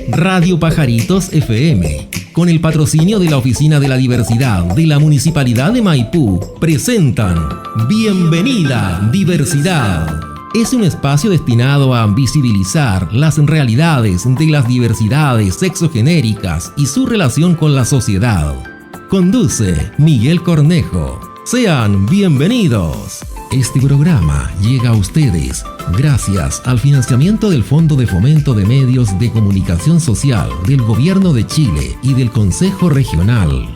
Radio Pajaritos FM, con el patrocinio de la Oficina de la Diversidad de la Municipalidad de Maipú, presentan Bienvenida Diversidad. Es un espacio destinado a visibilizar las realidades de las diversidades sexogenéricas y su relación con la sociedad. Conduce Miguel Cornejo. Sean bienvenidos. Este programa llega a ustedes gracias al financiamiento del Fondo de Fomento de Medios de Comunicación Social del Gobierno de Chile y del Consejo Regional.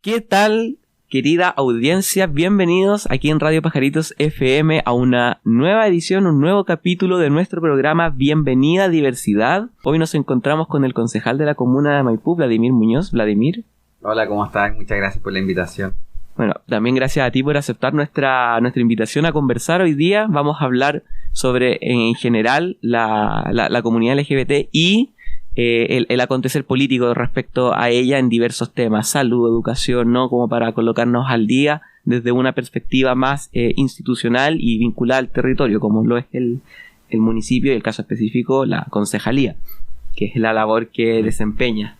¿Qué tal, querida audiencia? Bienvenidos aquí en Radio Pajaritos FM a una nueva edición, un nuevo capítulo de nuestro programa Bienvenida Diversidad. Hoy nos encontramos con el concejal de la comuna de Maipú, Vladimir Muñoz. Vladimir. Hola, ¿cómo estás? Muchas gracias por la invitación. Bueno, también gracias a ti por aceptar nuestra invitación a conversar hoy día. Vamos a hablar sobre, en general, la comunidad LGBT y el acontecer político respecto a ella en diversos temas, salud, educación, ¿no? Como para colocarnos al día desde una perspectiva más institucional y vinculada al territorio, como lo es el municipio y, el caso específico, la concejalía, que es la labor que desempeña.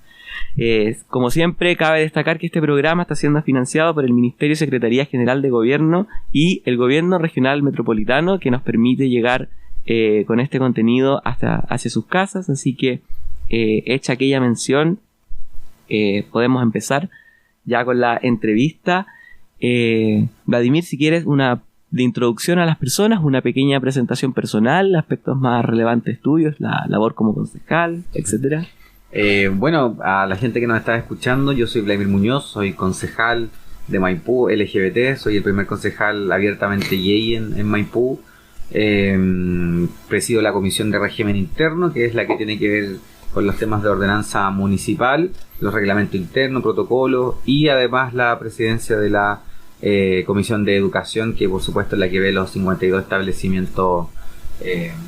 Como siempre, cabe destacar que este programa está siendo financiado por el Ministerio y Secretaría General de Gobierno y el Gobierno Regional Metropolitano, que nos permite llegar con este contenido hacia sus casas. Así que, hecha aquella mención, podemos empezar ya con la entrevista. Vladimir, si quieres una de introducción a las personas, una pequeña presentación personal, aspectos más relevantes tuyos, la labor como concejal, etcétera. Bueno, a la gente que nos está escuchando, yo soy Vladimir Muñoz, soy concejal de Maipú LGBT, soy el primer concejal abiertamente gay en Maipú. Presido la Comisión de Régimen Interno, que es la que tiene que ver con los temas de ordenanza municipal, los reglamentos internos, protocolos, y además la presidencia de la Comisión de Educación, que por supuesto es la que ve los 52 establecimientos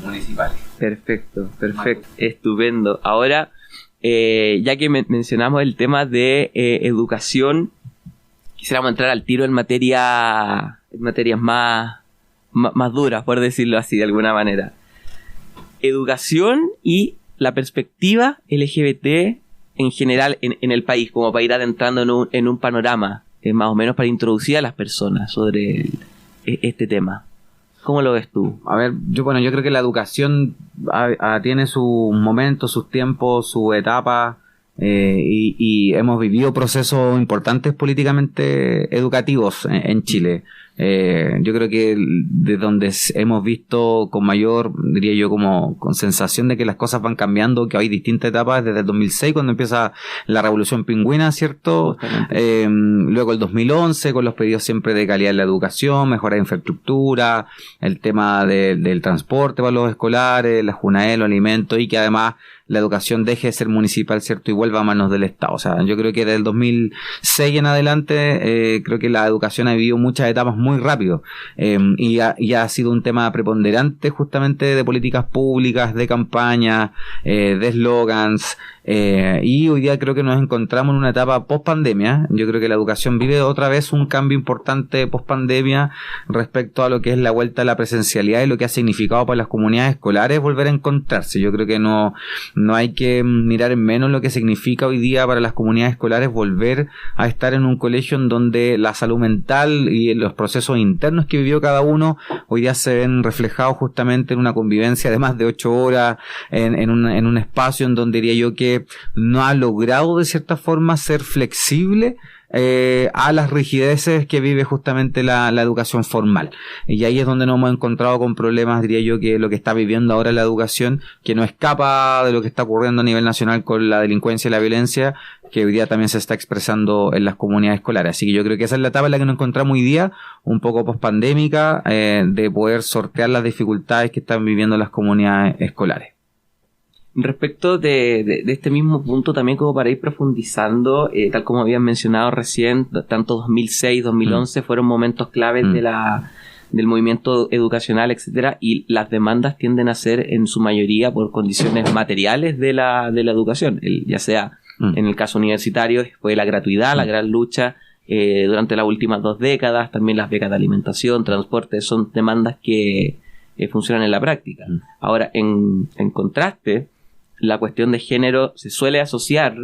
municipales. Perfecto, estupendo. Ahora, ya que mencionamos el tema de educación, quisiéramos entrar al tiro en materias más duras, por decirlo así de alguna manera. Educación y la perspectiva LGBT en general en el país, como para ir adentrando en un panorama, más o menos para introducir a las personas sobre este tema. ¿Cómo lo ves tú? A ver, yo creo que la educación tiene sus momentos, sus tiempos, su etapa, y hemos vivido procesos importantes políticamente educativos en Chile. Yo creo que de donde hemos visto con mayor, diría yo, como con sensación de que las cosas van cambiando, que hay distintas etapas, desde el 2006 cuando empieza la revolución pingüina, ¿cierto? Luego el 2011 con los pedidos siempre de calidad en la educación, mejora de infraestructura, el tema del transporte para los escolares, la JUNAE, los alimentos, y que además la educación deje de ser municipal, ¿cierto? Y vuelva a manos del Estado. O sea, yo creo que desde el 2006 en adelante, creo que la educación ha vivido muchas etapas muy rápido, y ha sido un tema preponderante justamente de políticas públicas, de campaña, de eslogans, y hoy día creo que nos encontramos en una etapa post-pandemia. Yo creo que la educación vive otra vez un cambio importante post-pandemia respecto a lo que es la vuelta a la presencialidad y lo que ha significado para las comunidades escolares volver a encontrarse. Yo creo que no hay que mirar en menos lo que significa hoy día para las comunidades escolares volver a estar en un colegio en donde la salud mental y los procesos internos que vivió cada uno hoy día se ven reflejados justamente en una convivencia de más de 8 horas en un espacio en donde diría yo que no ha logrado de cierta forma ser flexible a las rigideces que vive justamente la educación formal. Y ahí es donde nos hemos encontrado con problemas, diría yo, que lo que está viviendo ahora la educación, que no escapa de lo que está ocurriendo a nivel nacional con la delincuencia y la violencia, que hoy día también se está expresando en las comunidades escolares. Así que yo creo que esa es la etapa en la que nos encontramos hoy día, un poco pospandémica, de poder sortear las dificultades que están viviendo las comunidades escolares. Respecto de este mismo punto, también como para ir profundizando, tal como habían mencionado recién, tanto 2006, 2011 fueron momentos claves del movimiento educacional, etcétera, y las demandas tienden a ser en su mayoría por condiciones materiales de la educación, ya sea en el caso universitario fue la gratuidad, la gran lucha durante las últimas 2 décadas, también las becas de alimentación, transporte, son demandas que funcionan en la práctica. Ahora, en contraste, la cuestión de género se suele asociar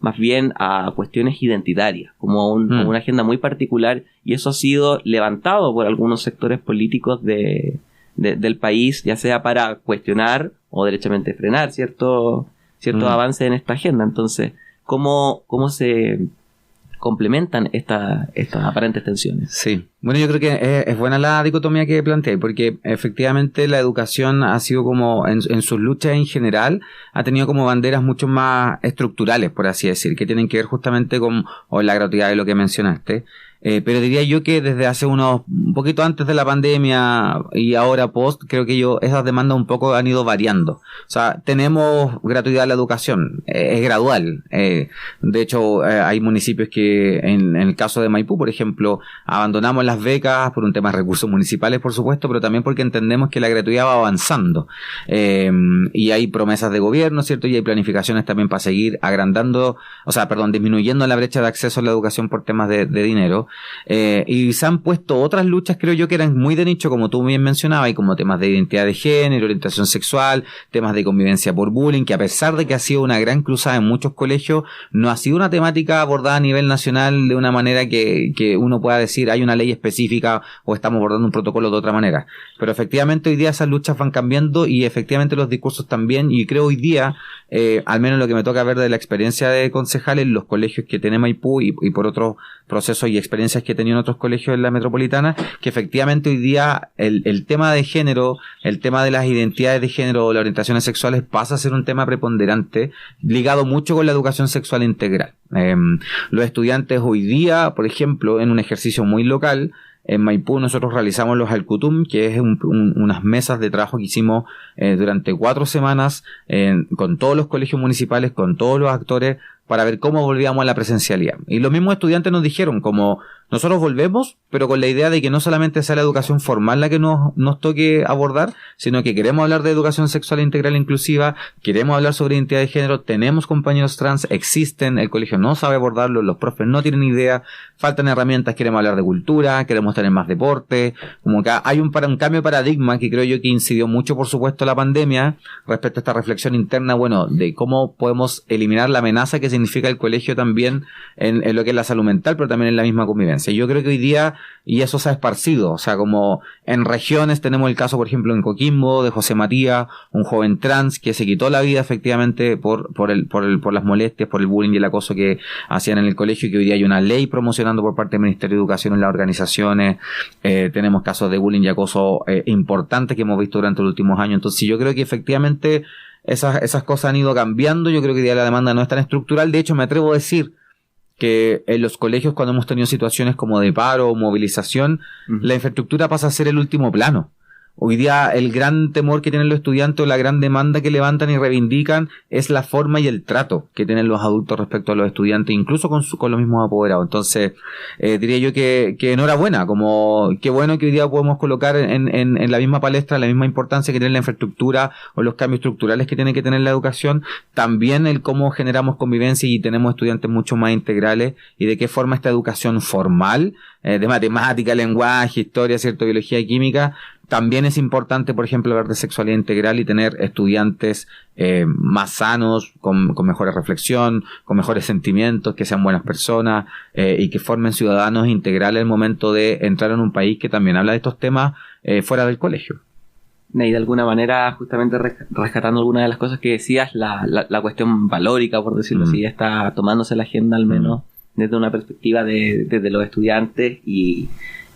más bien a cuestiones identitarias, como como una agenda muy particular, y eso ha sido levantado por algunos sectores políticos del país, ya sea para cuestionar o derechamente frenar ciertos avances en esta agenda. Entonces, ¿cómo se complementan estas aparentes tensiones? Sí, bueno, yo creo que es buena la dicotomía que planteé, porque efectivamente la educación ha sido como, en sus luchas en general, ha tenido como banderas mucho más estructurales, por así decir, que tienen que ver justamente con la gratuidad de lo que mencionaste. Pero diría yo que desde hace un poquito antes de la pandemia y ahora post, creo que esas demandas un poco han ido variando. O sea, tenemos gratuidad en la educación, es gradual. De hecho, hay municipios que, en el caso de Maipú, por ejemplo, abandonamos las becas por un tema de recursos municipales, por supuesto, pero también porque entendemos que la gratuidad va avanzando. Y hay promesas de gobierno, ¿cierto? Y hay planificaciones también para seguir disminuyendo la brecha de acceso a la educación por temas de dinero. Y se han puesto otras luchas, creo yo, que eran muy de nicho, como tú bien mencionabas, y como temas de identidad de género, orientación sexual, temas de convivencia por bullying, que a pesar de que ha sido una gran cruzada en muchos colegios, no ha sido una temática abordada a nivel nacional de una manera que uno pueda decir hay una ley específica o estamos abordando un protocolo de otra manera. Pero efectivamente hoy día esas luchas van cambiando y efectivamente los discursos también, y creo hoy día, al menos lo que me toca ver de la experiencia de concejales, los colegios que tiene Maipú y por otros procesos y experiencias que he tenido en otros colegios en la metropolitana, que efectivamente hoy día el tema de género, el tema de las identidades de género o las orientaciones sexuales pasa a ser un tema preponderante, ligado mucho con la educación sexual integral. Los estudiantes hoy día, por ejemplo, en un ejercicio muy local, en Maipú nosotros realizamos los Alcutum, que es unas mesas de trabajo que hicimos durante 4 semanas con todos los colegios municipales, con todos los actores, para ver cómo volvíamos a la presencialidad. Y los mismos estudiantes nos dijeron, como nosotros volvemos, pero con la idea de que no solamente sea la educación formal la que nos toque abordar, sino que queremos hablar de educación sexual integral e inclusiva, queremos hablar sobre identidad de género, tenemos compañeros trans, existen, el colegio no sabe abordarlo, los profes no tienen idea, faltan herramientas, queremos hablar de cultura, queremos tener más deporte, como que hay un cambio de paradigma que creo yo que incidió mucho, por supuesto, la pandemia, respecto a esta reflexión interna, de cómo podemos eliminar la amenaza que significa el colegio también en lo que es la salud mental, pero también en la misma convivencia. Yo creo que hoy día, y eso se ha esparcido, o sea, como en regiones tenemos el caso, por ejemplo, en Coquimbo, de José Matías, un joven trans que se quitó la vida efectivamente por las molestias, por el bullying y el acoso que hacían en el colegio, y que hoy día hay una ley promocionando por parte del Ministerio de Educación en las organizaciones. Tenemos casos de bullying y acoso importantes que hemos visto durante los últimos años. Entonces yo creo que efectivamente esas cosas han ido cambiando. Yo creo que hoy día la demanda no es tan estructural. De hecho, me atrevo a decir que en los colegios, cuando hemos tenido situaciones como de paro o movilización, la infraestructura pasa a ser el último plano. Hoy día el gran temor que tienen los estudiantes o la gran demanda que levantan y reivindican es la forma y el trato que tienen los adultos respecto a los estudiantes, incluso con los mismos apoderados. Entonces, diría yo que enhorabuena, como qué bueno que hoy día podemos colocar en la misma palestra la misma importancia que tiene la infraestructura o los cambios estructurales que tiene que tener la educación, también el cómo generamos convivencia y tenemos estudiantes mucho más integrales, y de qué forma esta educación formal, de matemática, lenguaje, historia, cierto, biología y química, también es importante, por ejemplo, hablar de sexualidad integral y tener estudiantes más sanos, con mejores reflexión, con mejores sentimientos, que sean buenas personas y que formen ciudadanos integrales al momento de entrar en un país que también habla de estos temas fuera del colegio. Y de alguna manera, justamente rescatando algunas de las cosas que decías, la cuestión valórica, por decirlo así, está tomándose la agenda al menos desde una perspectiva desde los estudiantes, y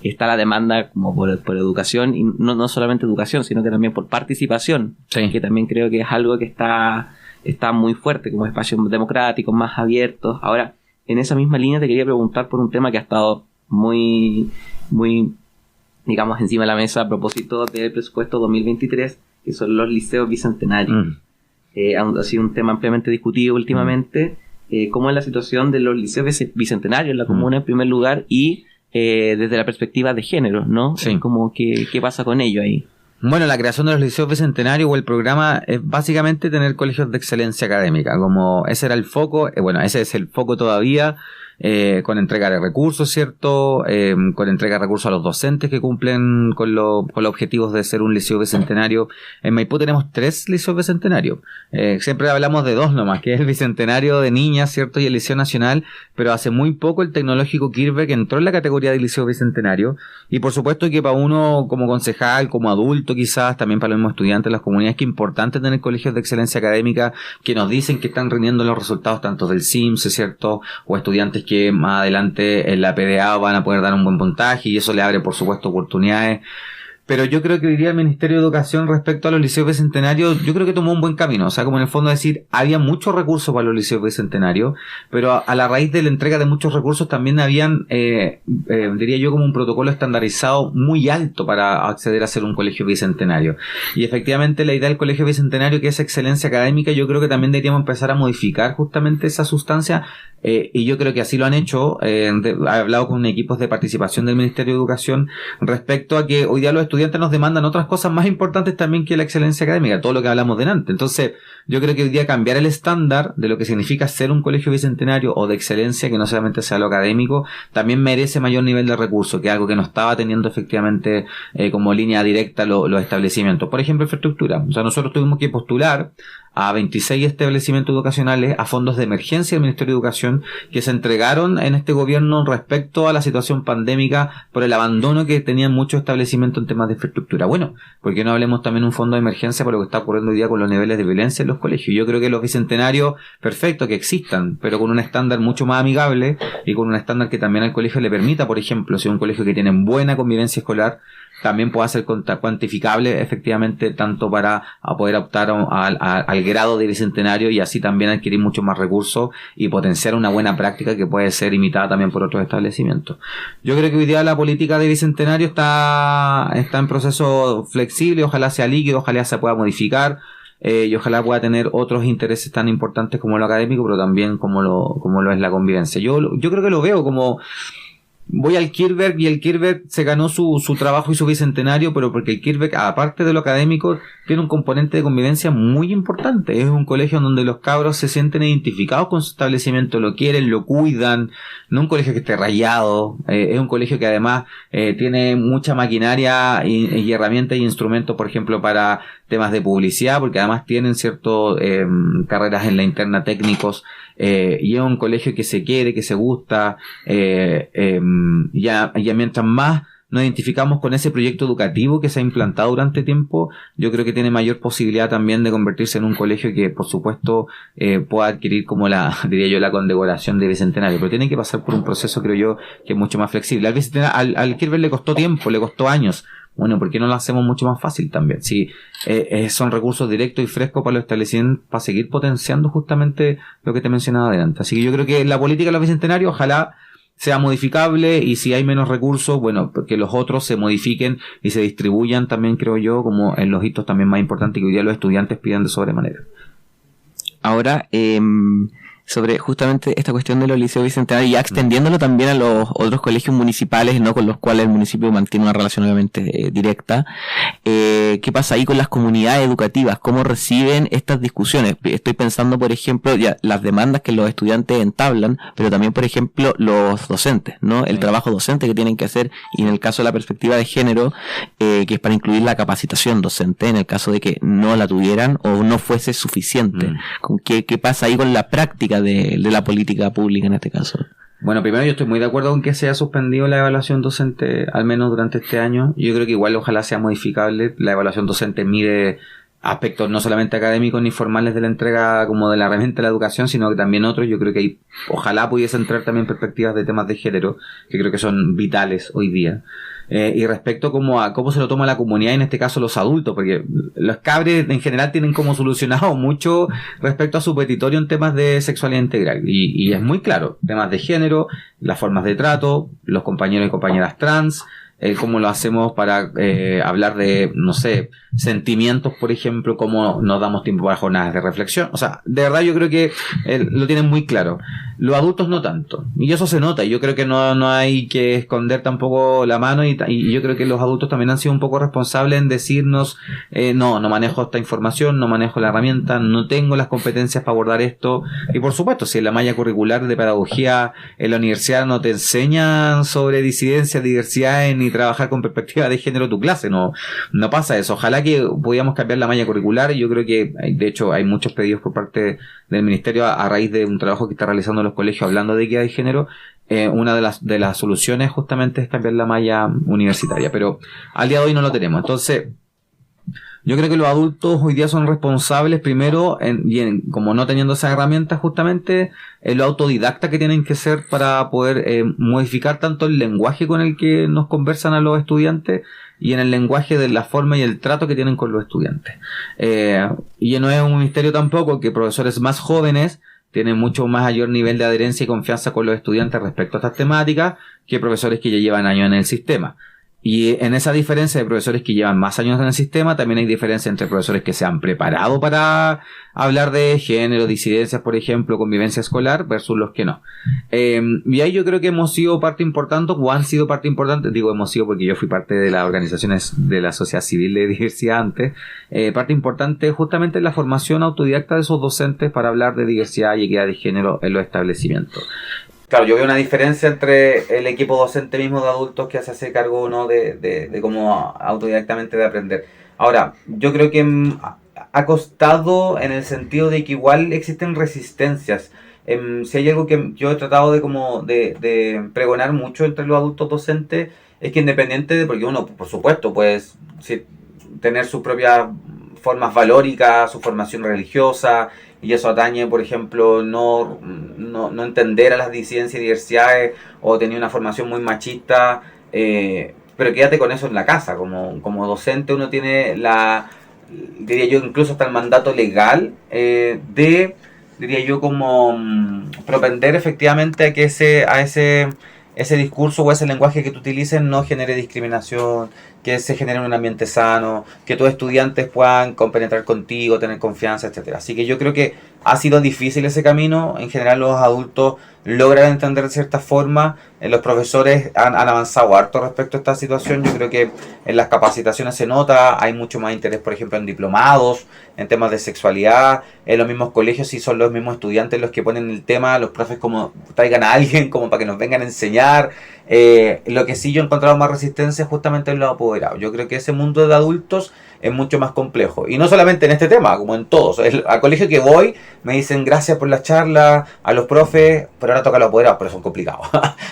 está la demanda como por educación, y no solamente educación, sino que también por participación, que también creo que es algo que está muy fuerte, como espacios democráticos más abiertos. Ahora, en esa misma línea te quería preguntar por un tema que ha estado muy, muy, digamos, encima de la mesa a propósito del presupuesto 2023, que son los liceos bicentenarios. Ha sido un tema ampliamente discutido últimamente. ¿Cómo es la situación de los liceos bicentenarios en la comuna en primer lugar, y desde la perspectiva de género, ¿no? Sí. Como ¿qué pasa con ello ahí? Bueno, la creación de los liceos bicentenarios o el programa es básicamente tener colegios de excelencia académica, como ese era el foco, ese es el foco todavía. con entrega de recursos, ¿cierto? Con entrega de recursos a los docentes que cumplen con los objetivos de ser un liceo bicentenario. En Maipú tenemos 3 liceos bicentenarios. Siempre hablamos de 2 nomás, que es el bicentenario de niñas, ¿cierto? Y el Liceo Nacional, pero hace muy poco el Tecnológico Quilmes entró en la categoría de liceo bicentenario. Y por supuesto que para uno como concejal, como adulto quizás, también para los mismos estudiantes, las comunidades, que es importante tener colegios de excelencia académica que nos dicen que están rindiendo los resultados tanto del CIMS, ¿cierto? O estudiantes que más adelante en la PDA van a poder dar un buen puntaje, y eso le abre por supuesto oportunidades. Pero yo creo que hoy día el Ministerio de Educación respecto a los liceos bicentenarios, yo creo que tomó un buen camino. O sea, como en el fondo decir, había muchos recursos para los liceos bicentenarios, pero a la raíz de la entrega de muchos recursos también habían, diría yo, como un protocolo estandarizado muy alto para acceder a ser un colegio bicentenario. Y efectivamente la idea del colegio bicentenario, que es excelencia académica, yo creo que también deberíamos empezar a modificar justamente esa sustancia, y yo creo que así lo han hecho. He hablado con equipos de participación del Ministerio de Educación respecto a que hoy día los estudiantes nos demandan otras cosas más importantes también que la excelencia académica, todo lo que hablamos delante. Entonces, yo creo que hoy día cambiar el estándar de lo que significa ser un colegio bicentenario o de excelencia, que no solamente sea lo académico, también merece mayor nivel de recursos, que es algo que no estaba teniendo efectivamente como línea directa los establecimientos. Por ejemplo, infraestructura. O sea, nosotros tuvimos que postular a 26 establecimientos educacionales a fondos de emergencia del Ministerio de Educación que se entregaron en este gobierno respecto a la situación pandémica por el abandono que tenían muchos establecimientos en temas de infraestructura. Bueno, ¿por qué no hablemos también de un fondo de emergencia por lo que está ocurriendo hoy día con los niveles de violencia en los colegios? Yo creo que los bicentenarios, perfecto que existan, pero con un estándar mucho más amigable y con un estándar que también al colegio le permita, por ejemplo, si es un colegio que tiene buena convivencia escolar, también pueda ser cuantificable efectivamente, tanto para poder optar al grado de bicentenario y así también adquirir mucho más recursos y potenciar una buena práctica que puede ser imitada también por otros establecimientos. Yo creo que hoy día la política de bicentenario está en proceso flexible, ojalá sea líquido, ojalá se pueda modificar. Y ojalá pueda tener otros intereses tan importantes como lo académico, pero también como lo es la convivencia. Yo creo que lo veo como... Voy al Kirchberg y el Kirchberg se ganó su trabajo y su bicentenario, pero porque el Kirchberg, aparte de lo académico, tiene un componente de convivencia muy importante. Es un colegio donde los cabros se sienten identificados con su establecimiento, lo quieren, lo cuidan. No un colegio que esté rayado, es un colegio que además tiene mucha maquinaria y herramientas y instrumentos, por ejemplo, para temas de publicidad, porque además tienen ciertas carreras en la interna técnicos, y es un colegio que se quiere, que se gusta, ya mientras más nos identificamos con ese proyecto educativo que se ha implantado durante tiempo, yo creo que tiene mayor posibilidad también de convertirse en un colegio que, por supuesto, pueda adquirir como diría yo, la condecoración de bicentenario, pero tiene que pasar por un proceso, creo yo, que es mucho más flexible. Al Kirchberg le costó tiempo, le costó años. Bueno, ¿por qué no lo hacemos mucho más fácil también? Si son recursos directos y frescos para los establecimientos, para seguir potenciando justamente lo que te mencionaba adelante. Así que yo creo que la política de los bicentenarios ojalá sea modificable, y si hay menos recursos, bueno, que los otros se modifiquen y se distribuyan también, creo yo, como en los hitos también más importantes que hoy día los estudiantes piden de sobremanera. Ahora, sobre justamente esta cuestión de los liceos bicentenarios, ya extendiéndolo también a los otros colegios municipales, ¿no?, con los cuales el municipio mantiene una relación obviamente directa. ¿Qué pasa ahí con las comunidades educativas? ¿Cómo reciben estas discusiones? Estoy pensando, por ejemplo, ya las demandas que los estudiantes entablan, pero también, por ejemplo, los docentes, ¿no? El trabajo docente que tienen que hacer, y en el caso de la perspectiva de género, que es para incluir la capacitación docente, en el caso de que no la tuvieran o no fuese suficiente. ¿Qué pasa ahí con la práctica de la política pública en este caso? Bueno, primero yo estoy muy de acuerdo con que se haya suspendido la evaluación docente, al menos durante este año. Yo creo que igual ojalá sea modificable. La evaluación docente mide aspectos no solamente académicos ni formales de la entrega como de la herramienta de la educación, sino que también otros. Yo creo que ojalá pudiese entrar también perspectivas de temas de género, que creo que son vitales hoy día. Y respecto a cómo se lo toma la comunidad, en este caso los adultos, porque los cabres en general tienen como solucionado mucho respecto a su petitorio en temas de sexualidad integral, y es muy claro, temas de género, las formas de trato, los compañeros y compañeras trans, cómo lo hacemos para hablar de, no sé, sentimientos, por ejemplo, cómo nos damos tiempo para jornadas de reflexión. O sea, de verdad yo creo que lo tienen muy claro. Los adultos no tanto, y eso se nota. Yo creo que no hay que esconder tampoco la mano, y yo creo que los adultos también han sido un poco responsables en decirnos, no manejo esta información, no manejo la herramienta, no tengo las competencias para abordar esto. Y por supuesto, si en la malla curricular de pedagogía en la universidad no te enseñan sobre disidencia, diversidad ni trabajar con perspectiva de género tu clase, no pasa eso. Ojalá que pudiéramos cambiar la malla curricular, y yo creo que de hecho hay muchos pedidos por parte del ministerio a raíz de un trabajo que está realizando los colegios hablando de equidad de género. Una de las soluciones justamente es cambiar la malla universitaria, pero al día de hoy no lo tenemos. Entonces, yo creo que los adultos hoy día son responsables primero, como no teniendo esas herramientas, justamente en lo autodidacta que tienen que ser para poder modificar tanto el lenguaje con el que nos conversan a los estudiantes, y en el lenguaje de la forma y el trato que tienen con los estudiantes. Y no es un misterio tampoco que profesores más jóvenes tienen mucho mayor nivel de adherencia y confianza con los estudiantes respecto a estas temáticas que profesores que ya llevan años en el sistema. Y en esa diferencia de profesores que llevan más años en el sistema, también hay diferencia entre profesores que se han preparado para hablar de género, disidencias, por ejemplo, convivencia escolar, versus los que no. Y ahí yo creo que hemos sido parte importante, o han sido parte importante, digo hemos sido porque yo fui parte de las organizaciones de la sociedad civil de diversidad antes, parte importante justamente en la formación autodidacta de esos docentes para hablar de diversidad y equidad de género en los establecimientos. Claro, yo veo una diferencia entre el equipo docente mismo de adultos que se hace cargo, ¿no?, de cómo autodidactamente de aprender. Ahora, yo creo que ha costado en el sentido de que igual existen resistencias. Si hay algo que yo he tratado de pregonar mucho entre los adultos docentes, es que independiente de, porque uno, por supuesto, pues tener sus propias formas valóricas, su formación religiosa, y eso atañe, por ejemplo, no entender a las disidencias y diversidades, o tener una formación muy machista, pero quédate con eso en la casa. Como docente uno tiene diría yo, incluso hasta el mandato legal diría yo, como propender efectivamente a que ese discurso o ese lenguaje que tú utilices no genere discriminación, que se genere un ambiente sano, que tus estudiantes puedan compenetrar contigo, tener confianza, etcétera. Así que yo creo que ha sido difícil ese camino. En general los adultos logran entender de cierta forma. Los profesores han avanzado harto respecto a esta situación. Yo creo que en las capacitaciones se nota, hay mucho más interés, por ejemplo, en diplomados, en temas de sexualidad. En los mismos colegios, si son los mismos estudiantes los que ponen el tema, los profes como traigan a alguien como para que nos vengan a enseñar. Lo que sí yo he encontrado más resistencia es justamente en los apoderados. Yo creo que ese mundo de adultos es mucho más complejo, y no solamente en este tema, como en todos. Al colegio que voy me dicen gracias por la charla, a los profes, pero ahora toca los apoderados, pero son complicados.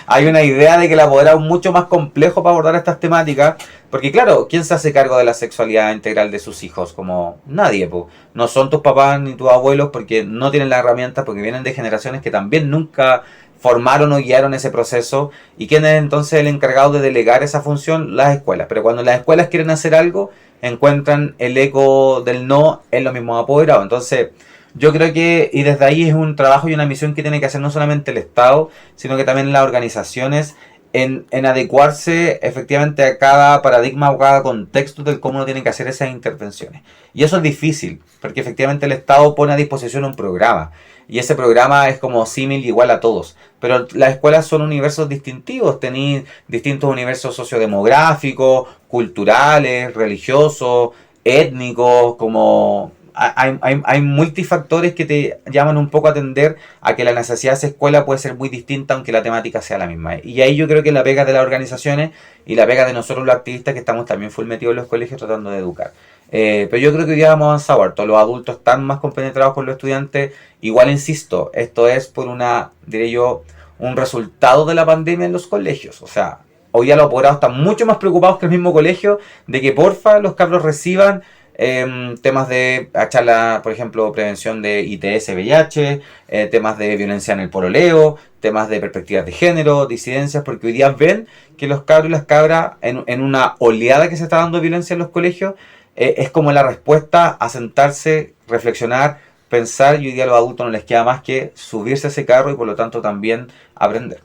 Hay una idea de que el apoderado es mucho más complejo para abordar estas temáticas, porque claro, ¿quién se hace cargo de la sexualidad integral de sus hijos? Como nadie, po. No son tus papás ni tus abuelos, porque no tienen las herramientas, porque vienen de generaciones que también nunca formaron o guiaron ese proceso. ¿Y quién es entonces el encargado de delegar esa función? Las escuelas. Pero cuando las escuelas quieren hacer algo, encuentran el eco del no en los mismos apoderados. Entonces, yo creo que, y desde ahí es un trabajo y una misión que tiene que hacer no solamente el Estado, sino que también las organizaciones, en adecuarse efectivamente a cada paradigma o cada contexto del cómo uno tiene que hacer esas intervenciones. Y eso es difícil, porque efectivamente el Estado pone a disposición un programa, y ese programa es como símil igual a todos. Pero las escuelas son universos distintivos, tenéis distintos universos sociodemográficos, culturales, religiosos, étnicos, como hay multifactores que te llaman un poco a atender a que la necesidad de esa escuela puede ser muy distinta, aunque la temática sea la misma. Y ahí yo creo que la pega de las organizaciones y la pega de nosotros los activistas, que estamos también full metidos en los colegios tratando de educar. Pero yo creo que hoy día hemos avanzado harto. Los adultos están más compenetrados con los estudiantes. Igual insisto, esto es por diré yo, un resultado de la pandemia en los colegios. O sea, hoy día los apoderados están mucho más preocupados que el mismo colegio de que porfa los cabros reciban temas de charla, por ejemplo, prevención de ITS, VIH, temas de violencia en el pololeo, temas de perspectivas de género, disidencias, porque hoy día ven que los cabros y las cabras, en una oleada que se está dando de violencia en los colegios, es como la respuesta a sentarse, reflexionar, pensar, y hoy día a los adultos no les queda más que subirse a ese carro y por lo tanto también aprender.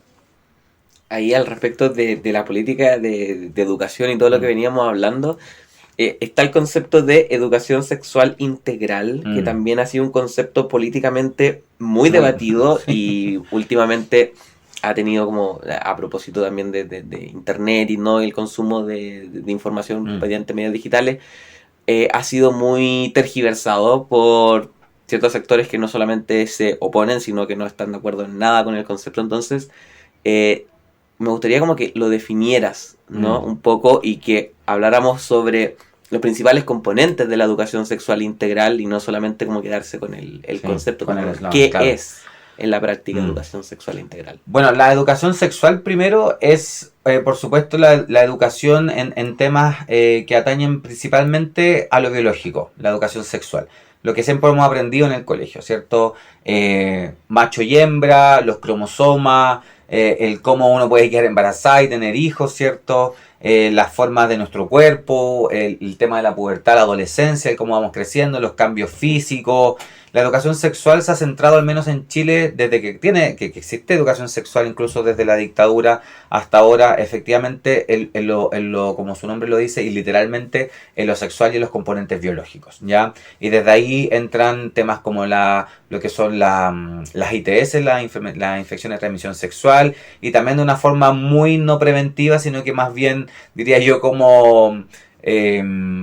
Ahí al respecto de la política de educación y todo lo que veníamos hablando, está el concepto de educación sexual integral, que también ha sido un concepto políticamente muy debatido y últimamente ha tenido como, a propósito también de internet y no el consumo de información mediante medios digitales, ha sido muy tergiversado por ciertos sectores que no solamente se oponen, sino que no están de acuerdo en nada con el concepto. Entonces, me gustaría como que lo definieras, ¿no? Un poco, y que habláramos sobre los principales componentes de la educación sexual integral y no solamente como quedarse con el concepto, con qué es en la práctica educación sexual integral. Bueno, la educación sexual primero es, por supuesto, la educación en temas que atañen principalmente a lo biológico, la educación sexual. Lo que siempre hemos aprendido en el colegio, ¿cierto? Macho y hembra, los cromosomas, el cómo uno puede quedar embarazada y tener hijos, ¿cierto? Las formas de nuestro cuerpo, el tema de la pubertad, la adolescencia, el cómo vamos creciendo, los cambios físicos. La educación sexual se ha centrado, al menos en Chile, desde que existe educación sexual, incluso desde la dictadura hasta ahora, efectivamente, como su nombre lo dice, y literalmente en lo sexual y en los componentes biológicos, ¿ya? Y desde ahí entran temas como lo que son las ITS, las infecciones de transmisión sexual, y también de una forma muy no preventiva, sino que más bien, diría yo, como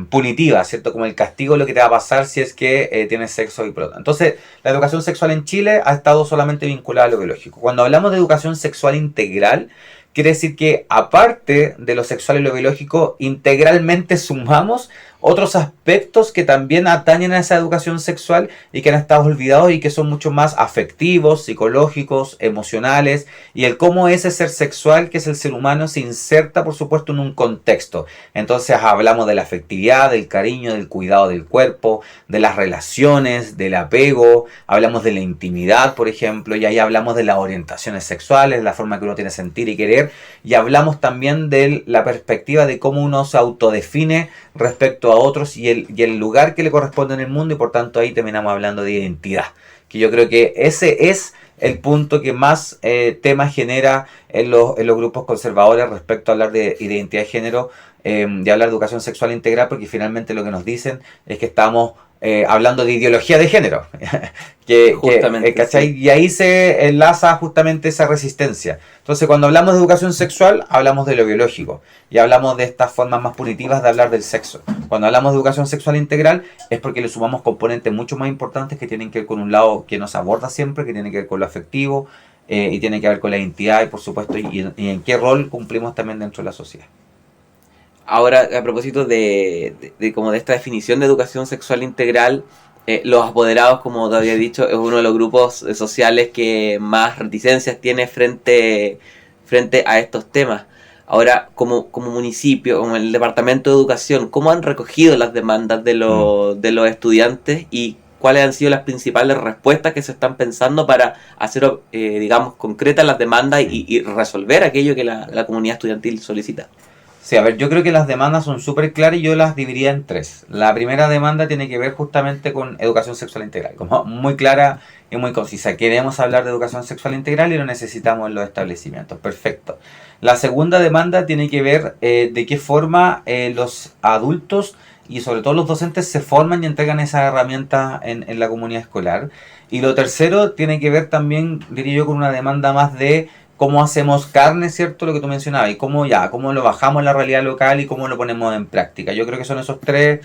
punitiva, ¿cierto? Como el castigo, lo que te va a pasar si es que tienes sexo y pronto. Entonces, la educación sexual en Chile ha estado solamente vinculada a lo biológico. Cuando hablamos de educación sexual integral, quiere decir que aparte de lo sexual y lo biológico, integralmente sumamos otros aspectos que también atañen a esa educación sexual y que han estado olvidados y que son mucho más afectivos, psicológicos, emocionales, y el cómo ese ser sexual, que es el ser humano, se inserta, por supuesto, en un contexto. Entonces hablamos de la afectividad, del cariño, del cuidado del cuerpo, de las relaciones, del apego, hablamos de la intimidad, por ejemplo, y ahí hablamos de las orientaciones sexuales, la forma que uno tiene de sentir y querer, y hablamos también de la perspectiva de cómo uno se autodefine respecto a otros y el lugar que le corresponde en el mundo, y por tanto ahí terminamos hablando de identidad, que yo creo que ese es el punto que más tema genera en los grupos conservadores respecto a hablar de identidad de género, de hablar de educación sexual integral, porque finalmente lo que nos dicen es que estamos hablando de ideología de género. Justamente, ¿cachai? Sí. Y ahí se enlaza justamente esa resistencia. Entonces, cuando hablamos de educación sexual, hablamos de lo biológico y hablamos de estas formas más punitivas de hablar del sexo. Cuando hablamos de educación sexual integral, es porque le sumamos componentes mucho más importantes que tienen que ver con un lado que nos aborda siempre, que tiene que ver con lo afectivo y tiene que ver con la identidad y, por supuesto, y en qué rol cumplimos también dentro de la sociedad. Ahora, a propósito de como de esta definición de educación sexual integral, los apoderados, como te había dicho, es uno de los grupos sociales que más reticencias tiene frente a estos temas. Ahora, como municipio, como el Departamento de Educación, ¿cómo han recogido las demandas de los estudiantes y cuáles han sido las principales respuestas que se están pensando para hacer, digamos, concretas las demandas y resolver aquello que la comunidad estudiantil solicita? Sí, a ver, yo creo que las demandas son súper claras y yo las dividiría en tres. La primera demanda tiene que ver justamente con educación sexual integral, como muy clara y muy concisa. Queremos hablar de educación sexual integral y lo necesitamos en los establecimientos. Perfecto. La segunda demanda tiene que ver de qué forma los adultos y sobre todo los docentes se forman y entregan esas herramientas en la comunidad escolar. Y lo tercero tiene que ver también, diría yo, con una demanda más de cómo hacemos carne, ¿cierto? Lo que tú mencionabas, y cómo lo bajamos en la realidad local y cómo lo ponemos en práctica. Yo creo que son esos tres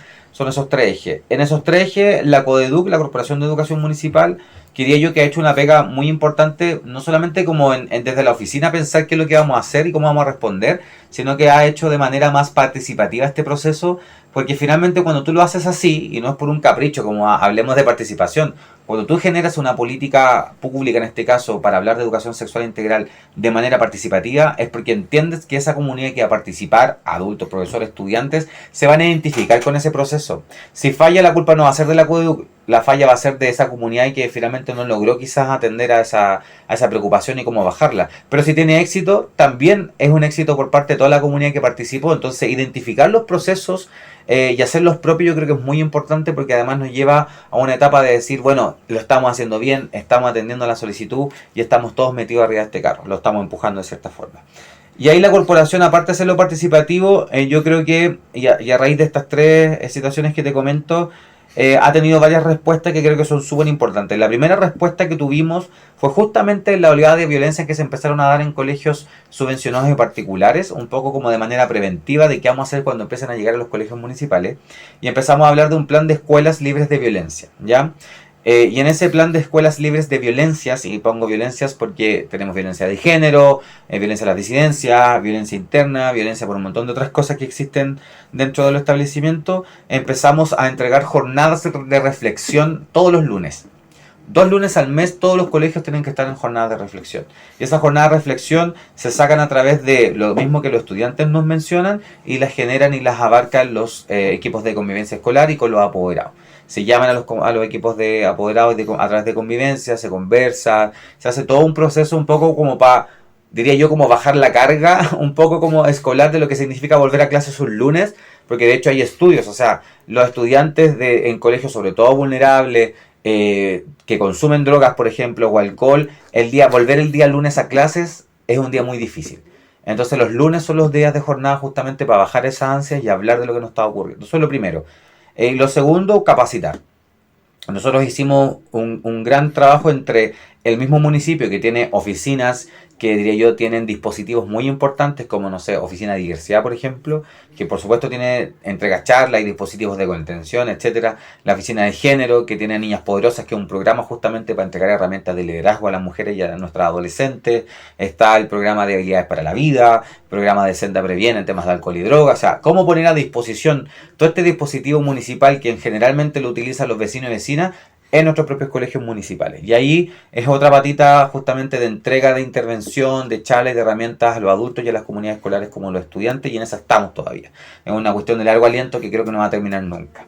ejes. En esos tres ejes, la CODEDUC, la Corporación de Educación Municipal, diría yo que ha hecho una pega muy importante, no solamente como desde la oficina pensar qué es lo que vamos a hacer y cómo vamos a responder, sino que ha hecho de manera más participativa este proceso, porque finalmente cuando tú lo haces así, y no es por un capricho, como hablemos de participación, cuando tú generas una política pública, en este caso, para hablar de educación sexual integral de manera participativa, es porque entiendes que esa comunidad que va a participar, adultos, profesores, estudiantes, se van a identificar con ese proceso. Si falla, la culpa no va a ser de la CODEDUC, la falla va a ser de esa comunidad y que finalmente no logró quizás atender a esa preocupación y cómo bajarla. Pero si tiene éxito, también es un éxito por parte de toda la comunidad que participó. Entonces, identificar los procesos y hacerlos propios yo creo que es muy importante, porque además nos lleva a una etapa de decir, bueno, lo estamos haciendo bien, estamos atendiendo la solicitud y estamos todos metidos arriba de este carro, lo estamos empujando de cierta forma. Y ahí la corporación, aparte de hacerlo participativo, yo creo que, y a raíz de estas tres situaciones que te comento, ha tenido varias respuestas que creo que son súper importantes. La primera respuesta que tuvimos fue justamente la oleada de violencia que se empezaron a dar en colegios subvencionados y particulares, un poco como de manera preventiva de qué vamos a hacer cuando empiecen a llegar a los colegios municipales. Y empezamos a hablar de un plan de escuelas libres de violencia, ¿ya? Y en ese plan de escuelas libres de violencias, y pongo violencias porque tenemos violencia de género, violencia a las disidencias, violencia interna, violencia por un montón de otras cosas que existen dentro del establecimiento, empezamos a entregar jornadas de reflexión todos los lunes. 2 lunes al mes todos los colegios tienen que estar en jornadas de reflexión. Y esas jornadas de reflexión se sacan a través de lo mismo que los estudiantes nos mencionan y las generan y las abarcan los equipos de convivencia escolar y con los apoderados. Se llaman a los equipos de apoderados a través de convivencia, se conversa, se hace todo un proceso un poco como para, diría yo, como bajar la carga, un poco como escolar de lo que significa volver a clases un lunes, porque de hecho hay estudios, o sea, los estudiantes en colegios, sobre todo vulnerables, que consumen drogas, por ejemplo, o alcohol, volver el día lunes a clases es un día muy difícil. Entonces los lunes son los días de jornada justamente para bajar esas ansias y hablar de lo que nos está ocurriendo. Eso es lo primero. Lo segundo, capacitar. Nosotros hicimos un gran trabajo entre el mismo municipio que tiene oficinas que diría yo tienen dispositivos muy importantes como, no sé, oficina de diversidad, por ejemplo, que por supuesto tiene entrega charlas y dispositivos de contención, etcétera. La oficina de género, que tiene Niñas Poderosas, que es un programa justamente para entregar herramientas de liderazgo a las mujeres y a nuestras adolescentes. Está el programa de habilidades para la vida, programa de Senda Previene en temas de alcohol y drogas. O sea, cómo poner a disposición todo este dispositivo municipal que generalmente lo utilizan los vecinos y vecinas en nuestros propios colegios municipales. Y ahí es otra patita justamente de entrega de intervención, de charlas y de herramientas a los adultos y a las comunidades escolares como los estudiantes, y en esa estamos todavía. Es una cuestión de largo aliento que creo que no va a terminar nunca.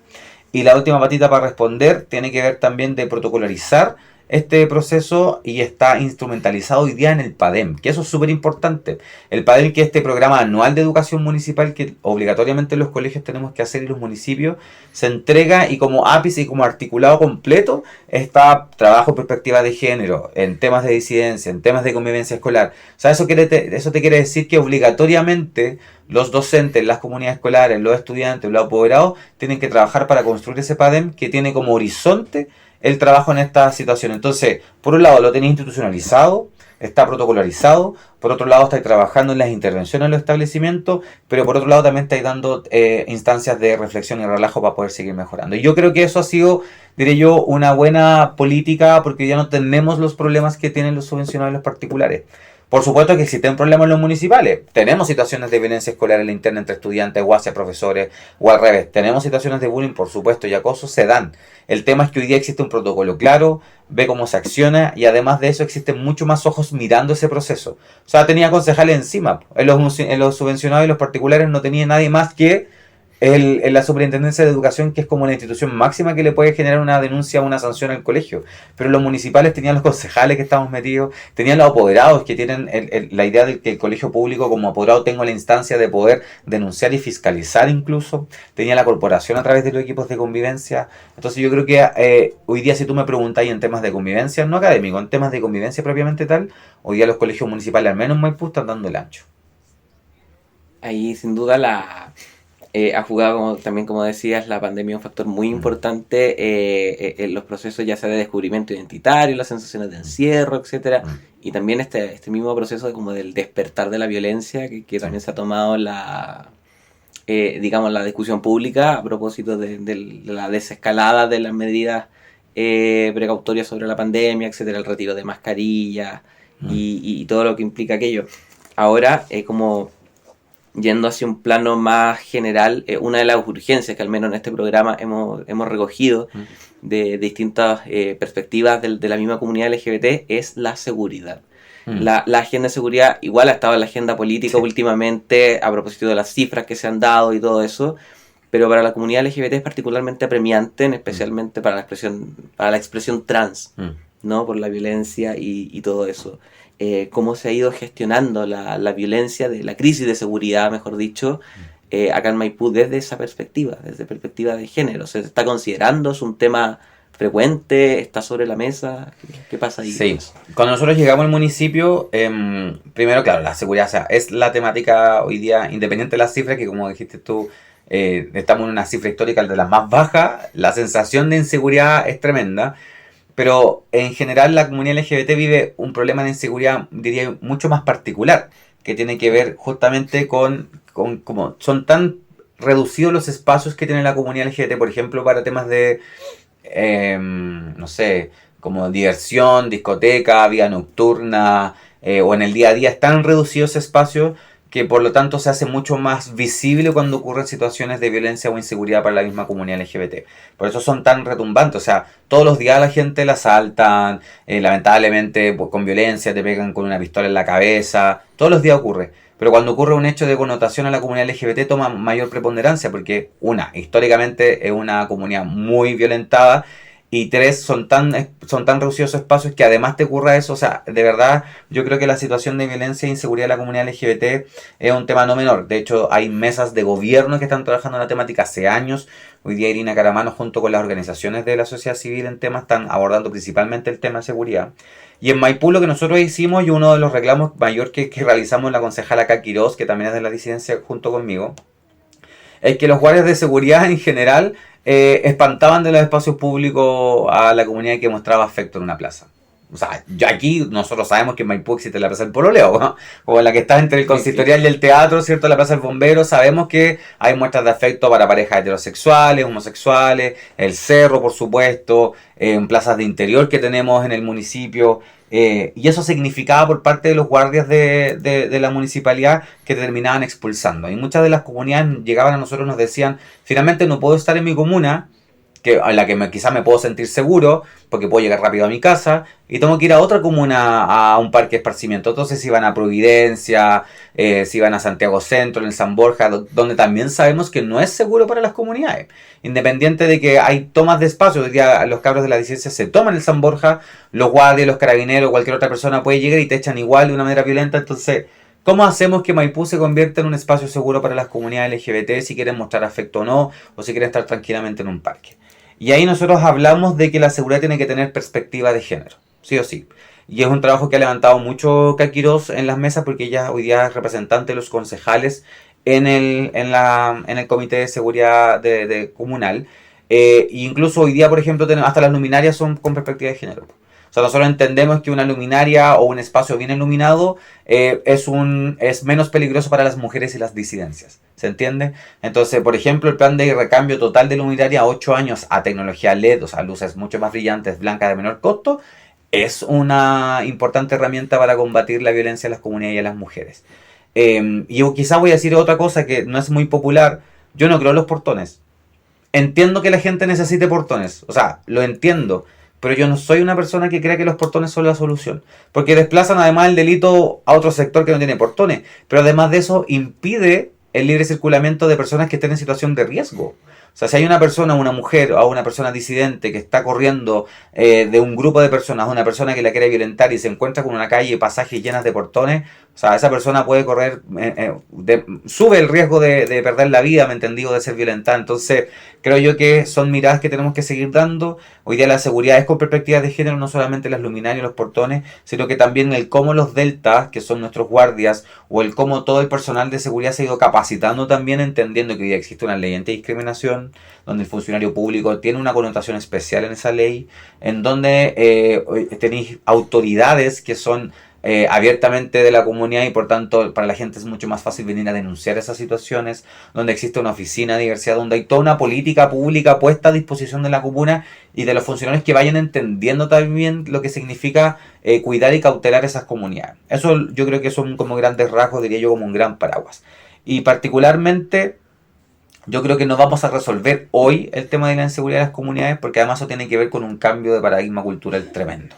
Y la última patita para responder tiene que ver también de protocolarizar este proceso y está instrumentalizado hoy día en el PADEM, que eso es súper importante. El PADEM, que es este programa anual de educación municipal que obligatoriamente los colegios tenemos que hacer y los municipios, se entrega y como ápice y como articulado completo está trabajo en perspectiva de género, en temas de disidencia, en temas de convivencia escolar. O sea, eso te quiere decir que obligatoriamente los docentes, las comunidades escolares, los estudiantes, los apoderados tienen que trabajar para construir ese PADEM que tiene como horizonte el trabajo en esta situación. Entonces, por un lado lo tenéis institucionalizado, está protocolarizado, por otro lado estáis trabajando en las intervenciones en los establecimientos, pero por otro lado también estáis dando instancias de reflexión y relajo para poder seguir mejorando. Y yo creo que eso ha sido, diré yo, una buena política porque ya no tenemos los problemas que tienen los subvencionados y los particulares. Por supuesto que existen problemas en los municipales. Tenemos situaciones de violencia escolar en la interna entre estudiantes o hacia profesores o al revés. Tenemos situaciones de bullying, por supuesto, y acoso se dan. El tema es que hoy día existe un protocolo claro, ve cómo se acciona y además de eso existen mucho más ojos mirando ese proceso. O sea, tenía concejales encima. En los subvencionados y los particulares no tenía nadie más que la Superintendencia de Educación, que es como la institución máxima que le puede generar una denuncia o una sanción al colegio. Pero los municipales tenían los concejales que estamos metidos, tenían los apoderados que tienen la idea de que el colegio público como apoderado tenga la instancia de poder denunciar y fiscalizar incluso. Tenía la corporación a través de los equipos de convivencia. Entonces yo creo que hoy día, si tú me preguntáis en temas de convivencia, no académico, en temas de convivencia propiamente tal, hoy día los colegios municipales, al menos en Maipú, están dando el ancho. Ahí sin duda ha jugado, también como decías, la pandemia un factor muy importante en los procesos ya sea de descubrimiento identitario, las sensaciones de encierro, etcétera, y también este mismo proceso como del despertar de la violencia que también se ha tomado la discusión pública a propósito de la desescalada de las medidas precautorias sobre la pandemia, etcétera, el retiro de mascarillas y todo lo que implica aquello. Ahora, como yendo hacia un plano más general, una de las urgencias que al menos en este programa hemos recogido de distintas perspectivas de la misma comunidad LGBT es la seguridad. La agenda de seguridad igual ha estado en la agenda política últimamente a propósito de las cifras que se han dado y todo eso, pero para la comunidad LGBT es particularmente apremiante, especialmente para la expresión trans, ¿no? Por la violencia y todo eso. Cómo se ha ido gestionando la violencia, de la crisis de seguridad, mejor dicho, acá en Maipú desde esa perspectiva, desde perspectiva de género. ¿Se está considerando? ¿Es un tema frecuente? ¿Está sobre la mesa? ¿Qué pasa ahí? Sí, cuando nosotros llegamos al municipio, primero, claro, la seguridad, o sea, es la temática hoy día, independiente de las cifras, que como dijiste tú, estamos en una cifra histórica de las más bajas, la sensación de inseguridad es tremenda, pero en general la comunidad LGBT vive un problema de inseguridad, diría, mucho más particular, que tiene que ver justamente con cómo son tan reducidos los espacios que tiene la comunidad LGBT, por ejemplo, para temas de, no sé, como diversión, discoteca, vida nocturna, o en el día a día, están reducidos ese espacio que por lo tanto se hace mucho más visible cuando ocurren situaciones de violencia o inseguridad para la misma comunidad LGBT. Por eso son tan retumbantes, o sea, todos los días la gente la asaltan, lamentablemente pues, con violencia, te pegan con una pistola en la cabeza, todos los días ocurre. Pero cuando ocurre un hecho de connotación a la comunidad LGBT toma mayor preponderancia porque, históricamente es una comunidad muy violentada, y tres, son tan reducidos espacios que además te ocurra eso. O sea, de verdad, yo creo que la situación de violencia e inseguridad de la comunidad LGBT es un tema no menor. De hecho, hay mesas de gobierno que están trabajando en la temática hace años. Hoy día Irina Caramano, junto con las organizaciones de la sociedad civil en temas, están abordando principalmente el tema de seguridad. Y en Maipú lo que nosotros hicimos, y uno de los reclamos mayor que realizamos la concejala Cá Quirós, que también es de la disidencia junto conmigo, es que los guardias de seguridad en general espantaban de los espacios públicos a la comunidad que mostraba afecto en una plaza. O sea, ya aquí nosotros sabemos que en Maipú existe la Plaza del Pololeo, ¿no? O la que está entre el consistorial y el teatro, ¿cierto? La Plaza del Bombero. Sabemos que hay muestras de afecto para parejas heterosexuales, homosexuales, el cerro, por supuesto, en plazas de interior que tenemos en el municipio. Y eso significaba por parte de los guardias de la municipalidad que terminaban expulsando. Y muchas de las comunidades llegaban a nosotros y nos decían, finalmente no puedo estar en mi comuna, en la que quizás me puedo sentir seguro, porque puedo llegar rápido a mi casa, y tengo que ir a otra comuna, a un parque de esparcimiento. Entonces si van a Providencia, si van a Santiago Centro, en el San Borja, donde también sabemos que no es seguro para las comunidades. Independiente de que hay tomas de espacio, hoy día los cabros de la disidencia se toman el San Borja, los guardias, los carabineros, cualquier otra persona puede llegar y te echan igual de una manera violenta. Entonces, ¿cómo hacemos que Maipú se convierta en un espacio seguro para las comunidades LGBT si quieren mostrar afecto o no, o si quieren estar tranquilamente en un parque? Y ahí nosotros hablamos de que la seguridad tiene que tener perspectiva de género, sí o sí. Y es un trabajo que ha levantado mucho Cá Quirós en las mesas, porque ella hoy día es representante de los concejales en el comité de seguridad comunal. Incluso hoy día, por ejemplo, hasta las luminarias son con perspectiva de género. O sea, nosotros entendemos que una luminaria o un espacio bien iluminado es menos peligroso para las mujeres y las disidencias. ¿Se entiende? Entonces, por ejemplo, el plan de recambio total de luminaria a 8 años a tecnología LED, o sea, luces mucho más brillantes, blancas de menor costo, es una importante herramienta para combatir la violencia a las comunidades y a las mujeres. Y quizá voy a decir otra cosa que no es muy popular. Yo no creo en los portones. Entiendo que la gente necesite portones, o sea, lo entiendo. Pero yo no soy una persona que crea que los portones son la solución. Porque desplazan además el delito a otro sector que no tiene portones. Pero además de eso impide el libre circulamiento de personas que estén en situación de riesgo. O sea, si hay una persona, una mujer o una persona disidente que está corriendo de un grupo de personas, una persona que la quiere violentar y se encuentra con una calle y pasajes llenas de portones, o sea, esa persona puede correr, sube el riesgo de perder la vida, ¿me entendí? O de ser violentada. Entonces, creo yo que son miradas que tenemos que seguir dando. Hoy día la seguridad es con perspectivas de género, no solamente las luminarias, los portones, sino que también el cómo los deltas, que son nuestros guardias, o el cómo todo el personal de seguridad se ha ido capacitando también, entendiendo que hoy día existe una ley antidiscriminación, donde el funcionario público tiene una connotación especial en esa ley, en donde tenéis autoridades que son abiertamente de la comunidad y por tanto para la gente es mucho más fácil venir a denunciar esas situaciones, donde existe una oficina de diversidad, donde hay toda una política pública puesta a disposición de la comuna y de los funcionarios que vayan entendiendo también lo que significa cuidar y cautelar esas comunidades. Eso yo creo que son como grandes rasgos, diría yo, como un gran paraguas. Y particularmente yo creo que no vamos a resolver hoy el tema de la inseguridad de las comunidades, porque además eso tiene que ver con un cambio de paradigma cultural tremendo.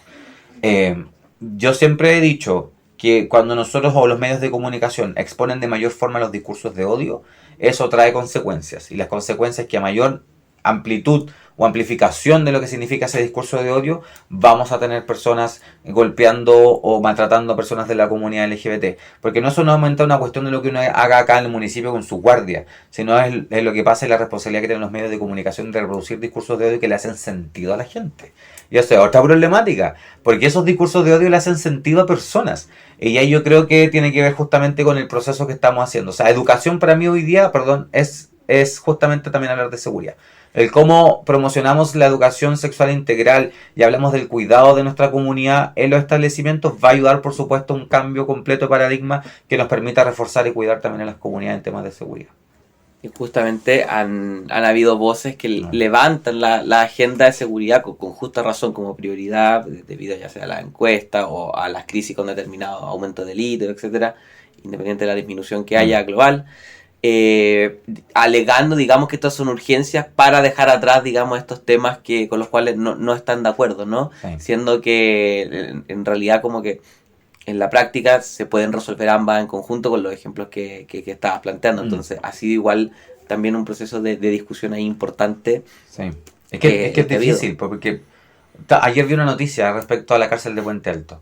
Yo siempre he dicho que cuando nosotros o los medios de comunicación exponen de mayor forma los discursos de odio, eso trae consecuencias. Y las consecuencias es que a mayor amplitud o amplificación de lo que significa ese discurso de odio, vamos a tener personas golpeando o maltratando a personas de la comunidad LGBT. Porque no es solamente una cuestión de lo que uno haga acá en el municipio con su guardia, sino es lo que pasa y la responsabilidad que tienen los medios de comunicación de reproducir discursos de odio que le hacen sentido a la gente. Y eso es otra problemática, porque esos discursos de odio le hacen sentido a personas. Y ahí yo creo que tiene que ver justamente con el proceso que estamos haciendo. O sea, educación para mí hoy día, es es justamente también hablar de seguridad. El cómo promocionamos la educación sexual integral y hablamos del cuidado de nuestra comunidad en los establecimientos va a ayudar, por supuesto, a un cambio completo de paradigma que nos permita reforzar y cuidar también a las comunidades en temas de seguridad. Y justamente han habido voces que levantan la agenda de seguridad con justa razón como prioridad, debido ya sea a la encuesta o a las crisis con determinado aumento de delitos, etcétera, independiente de la disminución que haya global, alegando, digamos, que estas son urgencias para dejar atrás, digamos, estos temas con los cuales no están de acuerdo, ¿no? Sí. Siendo que en realidad como que en la práctica se pueden resolver ambas en conjunto con los ejemplos que estabas planteando. Entonces ha sido igual también un proceso de discusión ahí importante. Sí. Es que es difícil, porque ayer vi una noticia respecto a la cárcel de Puente Alto.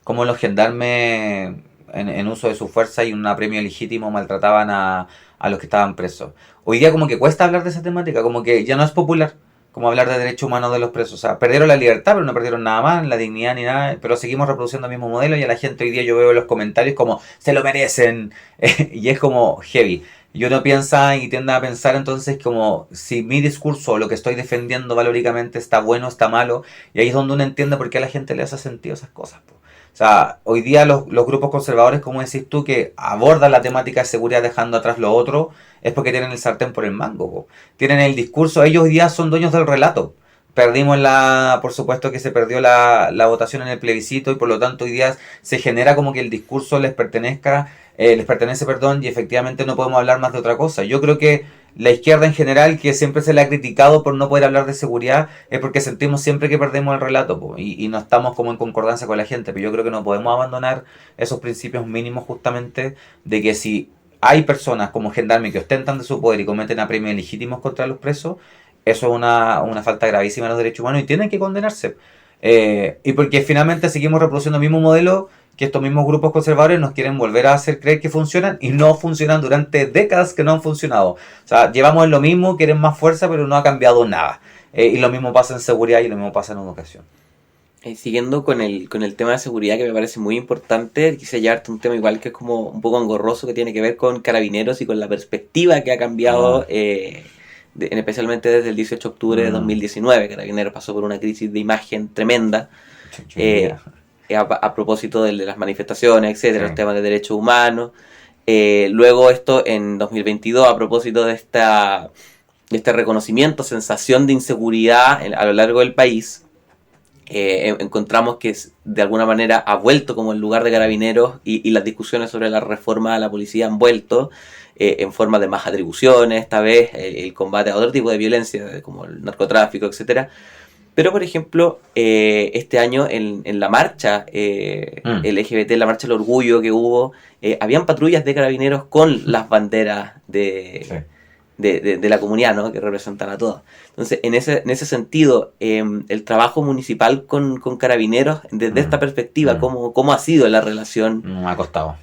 Como los gendarmes en uso de su fuerza y un apremio legítimo maltrataban a los que estaban presos. Hoy día como que cuesta hablar de esa temática, como que ya no es popular. Como hablar de derechos humanos de los presos. O sea, perdieron la libertad, pero no perdieron nada más, la dignidad ni nada, pero seguimos reproduciendo el mismo modelo y a la gente hoy día yo veo en los comentarios como, se lo merecen, y es como heavy. Y uno piensa y tiende a pensar entonces como si mi discurso, lo que estoy defendiendo valóricamente está bueno, está malo, y ahí es donde uno entiende por qué a la gente le hace sentido esas cosas. O sea, hoy día los grupos conservadores, como decís tú, que abordan la temática de seguridad dejando atrás lo otro, es porque tienen el sartén por el mango, po. Tienen el discurso, ellos hoy día son dueños del relato. Perdimos por supuesto que se perdió la votación en el plebiscito y por lo tanto hoy día se genera como que el discurso les pertenece, y efectivamente no podemos hablar más de otra cosa. Yo creo que la izquierda en general, que siempre se le ha criticado por no poder hablar de seguridad, es porque sentimos siempre que perdemos el relato, po, y no estamos como en concordancia con la gente, pero yo creo que no podemos abandonar esos principios mínimos justamente de que si hay personas como gendarmes que ostentan de su poder y cometen apremios ilegítimos contra los presos, eso es una falta gravísima de los derechos humanos y tienen que condenarse. Y porque finalmente seguimos reproduciendo el mismo modelo que estos mismos grupos conservadores nos quieren volver a hacer creer que funcionan y no funcionan durante décadas que no han funcionado. O sea, llevamos en lo mismo, quieren más fuerza, pero no ha cambiado nada. Y lo mismo pasa en seguridad y lo mismo pasa en educación. Siguiendo con el tema de seguridad, que me parece muy importante, quise llevarte un tema igual que es como un poco engorroso, que tiene que ver con Carabineros y con la perspectiva que ha cambiado, especialmente desde el 18 de octubre de 2019. Carabineros pasó por una crisis de imagen tremenda, a propósito de las manifestaciones, etcétera, los temas de derechos humanos. Luego esto en 2022, a propósito de este reconocimiento, sensación de inseguridad a lo largo del país, encontramos que de alguna manera ha vuelto como el lugar de Carabineros y las discusiones sobre la reforma a la policía han vuelto en forma de más atribuciones, esta vez el combate a otro tipo de violencia como el narcotráfico, etcétera. Pero, por ejemplo, este año en la marcha LGBT, la marcha del orgullo que hubo, habían patrullas de Carabineros con las banderas de la comunidad, ¿no?, que representan a todos. Entonces, en ese sentido, el trabajo municipal con Carabineros, desde esta perspectiva, ¿cómo ha sido la relación? Me ha costado.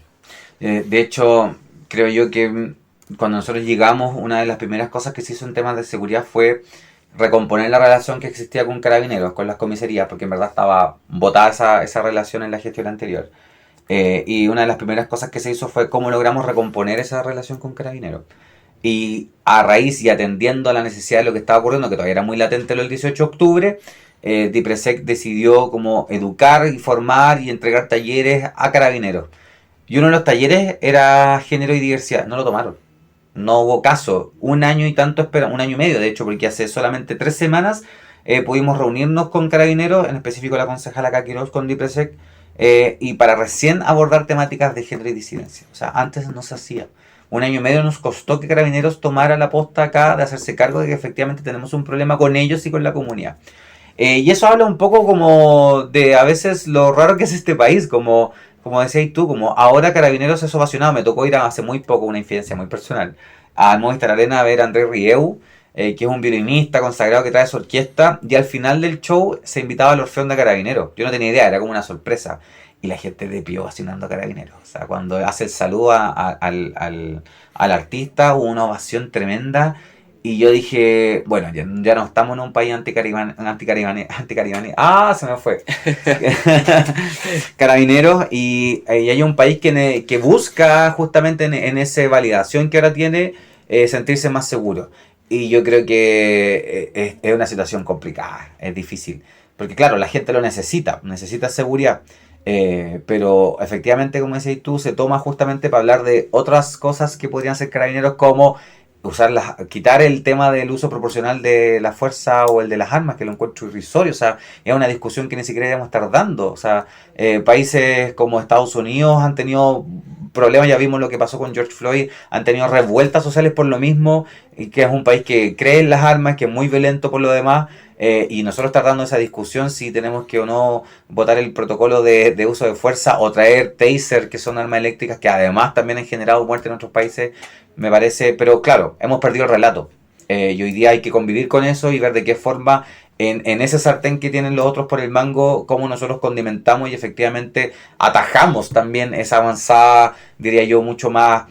De hecho, creo yo que cuando nosotros llegamos, una de las primeras cosas que se hizo en temas de seguridad fue recomponer la relación que existía con Carabineros, con las comisarías, porque en verdad estaba botada esa relación en la gestión anterior. Y una de las primeras cosas que se hizo fue cómo logramos recomponer esa relación con Carabineros. Y a raíz y atendiendo a la necesidad de lo que estaba ocurriendo, que todavía era muy latente el 18 de octubre, DIPRESEC decidió como educar, formar y entregar talleres a Carabineros. Y uno de los talleres era género y diversidad. No lo tomaron. No hubo caso. Un año y medio, de hecho, porque hace solamente 3 semanas pudimos reunirnos con Carabineros, en específico la concejala Caquiros con DIPRESEC, y para recién abordar temáticas de género y disidencia. O sea, antes no se hacía. 1 año y medio nos costó que Carabineros tomara la posta acá de hacerse cargo de que efectivamente tenemos un problema con ellos y con la comunidad. Y eso habla un poco como de a veces lo raro que es este país, como decías tú, como ahora Carabineros es ovacionado. Me tocó ir hace muy poco, una infidencia muy personal, a Movistar Arena a ver a Andrés Rieu, que es un violinista consagrado que trae su orquesta, y al final del show se invitaba al Orfeón de Carabineros. Yo no tenía idea, era como una sorpresa. Y la gente de pie ovacionando a Carabineros. O sea, cuando hace el saludo al artista, hubo una ovación tremenda. Y yo dije, bueno, ya no estamos en un país anticaribanés. ¡Ah! Se me fue. Carabineros. Y hay un país que busca justamente en esa validación que ahora tiene sentirse más seguros. Y yo creo que es una situación complicada, es difícil. Porque claro, la gente lo necesita seguridad. Pero efectivamente, como decís tú, se toma justamente para hablar de otras cosas que podrían ser carabineros, como quitar el tema del uso proporcional de la fuerza o el de las armas, que lo encuentro irrisorio. O sea, es una discusión que ni siquiera debemos estar dando. O sea, países como Estados Unidos han tenido problemas, ya vimos lo que pasó con George Floyd, han tenido revueltas sociales por lo mismo, y que es un país que cree en las armas, que es muy violento por lo demás. Y nosotros estar dando esa discusión si tenemos que o no votar el protocolo de uso de fuerza o traer taser, que son armas eléctricas que además también han generado muerte en otros países, me parece, pero claro, hemos perdido el relato. Y hoy día hay que convivir con eso y ver de qué forma en ese sartén que tienen los otros por el mango, cómo nosotros condimentamos y efectivamente atajamos también esa avanzada, diría yo, mucho más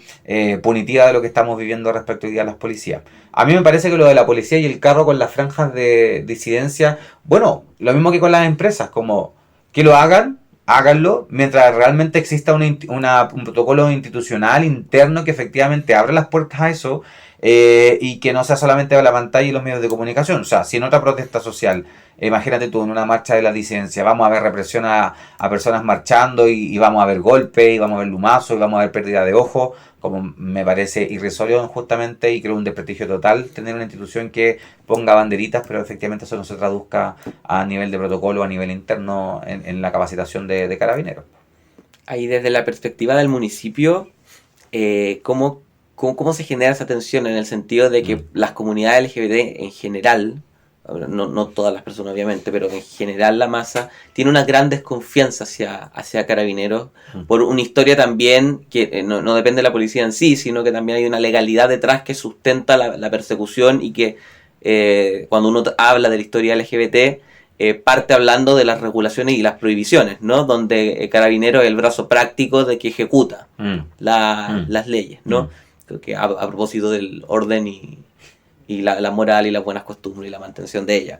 punitiva de lo que estamos viviendo respecto hoy día a las policías. A mí me parece que lo de la policía y el carro con las franjas de disidencia, bueno, lo mismo que con las empresas, como que lo hagan, háganlo, mientras realmente exista un protocolo institucional interno que efectivamente abra las puertas a eso, y que no sea solamente la pantalla y los medios de comunicación. O sea, si en otra protesta social, imagínate tú, en una marcha de la disidencia, vamos a ver represión a personas marchando y vamos a ver golpes, y vamos a ver lumazos, y vamos a ver pérdida de ojos, como me parece irrisorio justamente, y creo un desprestigio total tener una institución que ponga banderitas, pero efectivamente eso no se traduzca a nivel de protocolo, a nivel interno, en la capacitación de carabineros. Ahí desde la perspectiva del municipio, ¿cómo se genera esa tensión en el sentido de que las comunidades LGBT en general, no todas las personas obviamente, pero en general la masa tiene una gran desconfianza hacia Carabineros por una historia también que no depende de la policía en sí, sino que también hay una legalidad detrás que sustenta la persecución, y que cuando uno habla de la historia LGBT parte hablando de las regulaciones y las prohibiciones, ¿no? Donde Carabineros es el brazo práctico de que ejecuta las leyes, ¿no? Creo que a propósito del orden y la moral y las buenas costumbres y la mantención de ella.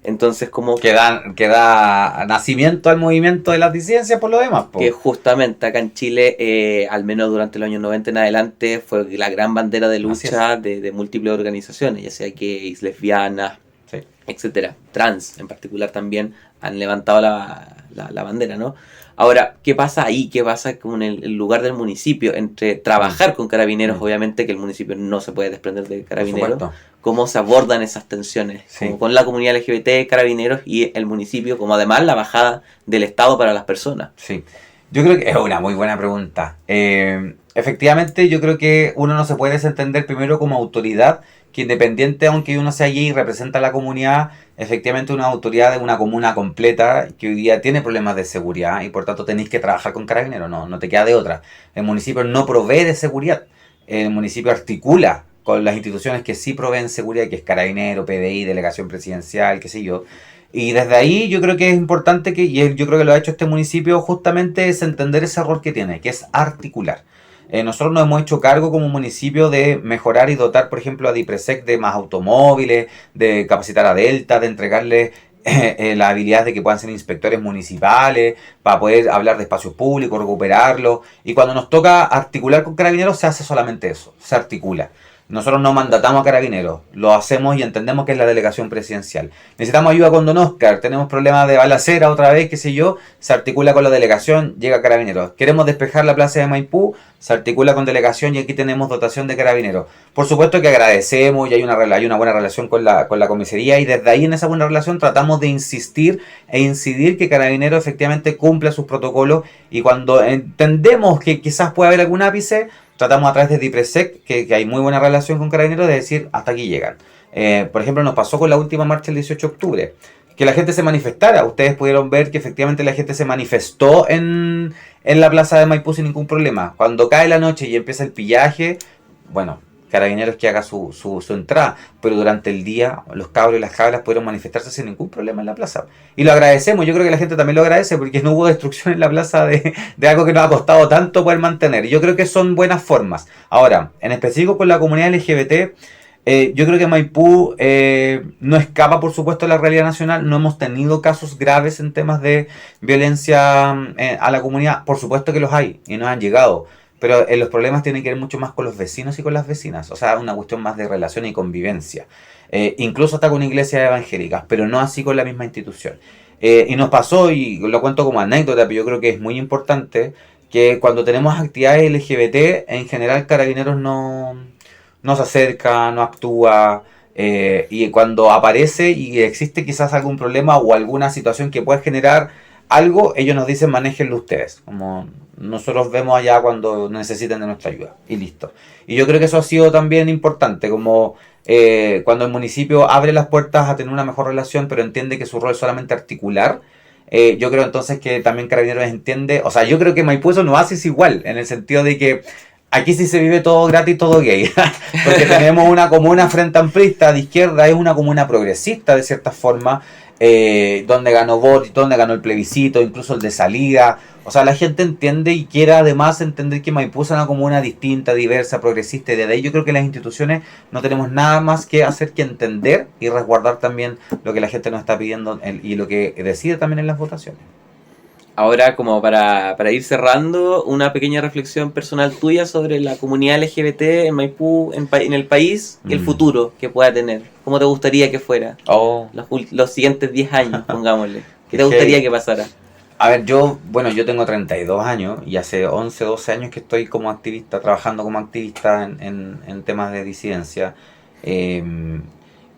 Entonces, como que da nacimiento al movimiento de las disidencias por lo demás, po. Que justamente acá en Chile, al menos durante los años 90 en adelante, fue la gran bandera de lucha de múltiples organizaciones, ya sea gays, lesbianas, sí, etcétera, trans en particular también han levantado la bandera, ¿no? Ahora, ¿qué pasa ahí? ¿Qué pasa con el lugar del municipio? Entre trabajar con Carabineros, obviamente que el municipio no se puede desprender de Carabineros. ¿Cómo se abordan esas tensiones? Sí. Como con la comunidad LGBT, Carabineros y el municipio, como además la bajada del Estado para las personas. Sí, yo creo que es una muy buena pregunta. Efectivamente, yo creo que uno no se puede desentender primero como autoridad, que independiente, aunque uno sea allí y representa a la comunidad, efectivamente una autoridad de una comuna completa que hoy día tiene problemas de seguridad y por tanto tenéis que trabajar con Carabineros, no te queda de otra. El municipio no provee de seguridad, el municipio articula con las instituciones que sí proveen seguridad, que es Carabinero, PDI, Delegación Presidencial, qué sé yo. Y desde ahí yo creo que es importante, yo creo que lo ha hecho este municipio, justamente es entender ese rol que tiene, que es articular. Nosotros nos hemos hecho cargo como municipio de mejorar y dotar, por ejemplo, a DIPRESEC de más automóviles, de capacitar a Delta, de entregarle la habilidad de que puedan ser inspectores municipales, para poder hablar de espacios públicos, recuperarlos. Y cuando nos toca articular con Carabineros, se hace solamente eso, se articula. Nosotros no mandatamos a Carabineros, lo hacemos y entendemos que es la delegación presidencial. Necesitamos ayuda con Don Oscar, tenemos problemas de balacera otra vez, qué sé yo, se articula con la delegación, llega Carabineros. Queremos despejar la plaza de Maipú, se articula con delegación y aquí tenemos dotación de Carabineros. Por supuesto que agradecemos y hay una buena relación con la comisaría, y desde ahí en esa buena relación tratamos de insistir e incidir que Carabineros efectivamente cumpla sus protocolos, y cuando entendemos que quizás puede haber algún ápice, tratamos a través de DIPRESEC, que hay muy buena relación con Carabineros, de decir hasta aquí llegan. Por ejemplo, nos pasó con la última marcha el 18 de octubre, que la gente se manifestara. Ustedes pudieron ver que efectivamente la gente se manifestó en la plaza de Maipú sin ningún problema. Cuando cae la noche y empieza el pillaje, bueno, Carabineros que haga su entrada, pero durante el día los cabros y las cabras pudieron manifestarse sin ningún problema en la plaza. Y lo agradecemos, yo creo que la gente también lo agradece, porque no hubo destrucción en la plaza de algo que nos ha costado tanto poder mantener. Y yo creo que son buenas formas. Ahora, en específico con la comunidad LGBT, yo creo que Maipú no escapa, por supuesto, a la realidad nacional. No hemos tenido casos graves en temas de violencia a la comunidad. Por supuesto que los hay y nos han llegado. pero los problemas tienen que ver mucho más con los vecinos y con las vecinas, o sea, una cuestión más de relación y convivencia. Incluso hasta con iglesias evangélicas, pero no así con la misma institución. Y nos pasó, y lo cuento como anécdota, pero yo creo que es muy importante, que cuando tenemos actividades LGBT, en general Carabineros no se acerca, no actúa, y cuando aparece y existe quizás algún problema o alguna situación que pueda generar algo, ellos nos dicen manéjenlo ustedes, como nosotros vemos allá cuando necesiten de nuestra ayuda, y listo. Y yo creo que eso ha sido también importante, como cuando el municipio abre las puertas a tener una mejor relación, pero entiende que su rol es solamente articular. Yo creo entonces que también Carabineros entiende, o sea, yo creo que Maipú eso no hace es igual, en el sentido de que aquí sí se vive todo gratis, todo gay, porque tenemos una comuna frente amplista de izquierda, es una comuna progresista de cierta forma, donde ganó Boric, donde ganó el plebiscito, incluso el de salida. O sea, la gente entiende y quiere además entender que Maipú es una comuna distinta, diversa, progresista, y desde ahí yo creo que las instituciones no tenemos nada más que hacer que entender y resguardar también lo que la gente nos está pidiendo y lo que decide también en las votaciones. Ahora, como para ir cerrando, una pequeña reflexión personal tuya sobre la comunidad LGBT en Maipú, en el país, y el futuro que pueda tener. ¿Cómo te gustaría que fuera? Los siguientes 10 años, pongámosle. ¿Qué te gustaría que pasara? A ver, yo tengo 32 años y hace 11, 12 años que estoy como activista, trabajando como activista en temas de disidencia.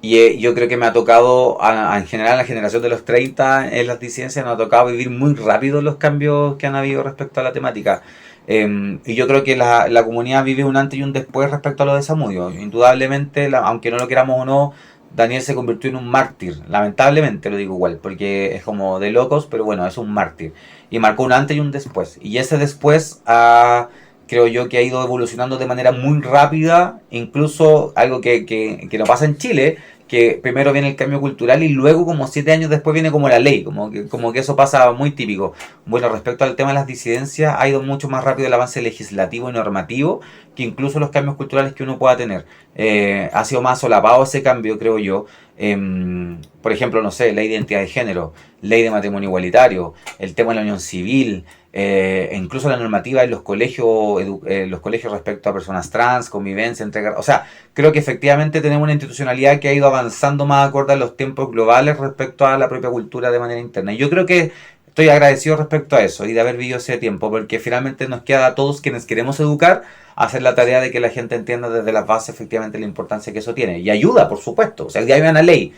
Y yo creo que me ha tocado, en general, la generación de los 30 en las disidencias, nos ha tocado vivir muy rápido los cambios que han habido respecto a la temática. Y yo creo que la comunidad vive un antes y un después respecto a lo de Zamudio. Indudablemente, aunque no lo queramos o no, Daniel se convirtió en un mártir. Lamentablemente lo digo igual, porque es como de locos, pero bueno, es un mártir. Y marcó un antes y un después. Y ese después creo yo que ha ido evolucionando de manera muy rápida, incluso algo que no pasa en Chile, que primero viene el cambio cultural y luego como 7 años después viene como la ley, como que eso pasa muy típico. Bueno, respecto al tema de las disidencias, ha ido mucho más rápido el avance legislativo y normativo que incluso los cambios culturales que uno pueda tener. Ha sido más solapado ese cambio, creo yo. Por ejemplo, no sé, ley de identidad de género, ley de matrimonio igualitario, el tema de la unión civil, incluso la normativa en los colegios respecto a personas trans, convivencia, entrega. O sea, creo que efectivamente tenemos una institucionalidad que ha ido avanzando más acorde a los tiempos globales respecto a la propia cultura de manera interna. Y yo creo que estoy agradecido respecto a eso y de haber vivido ese tiempo, porque finalmente nos queda a todos quienes queremos educar hacer la tarea de que la gente entienda desde las bases efectivamente la importancia que eso tiene. Y ayuda, por supuesto. O sea, ya hay una ley.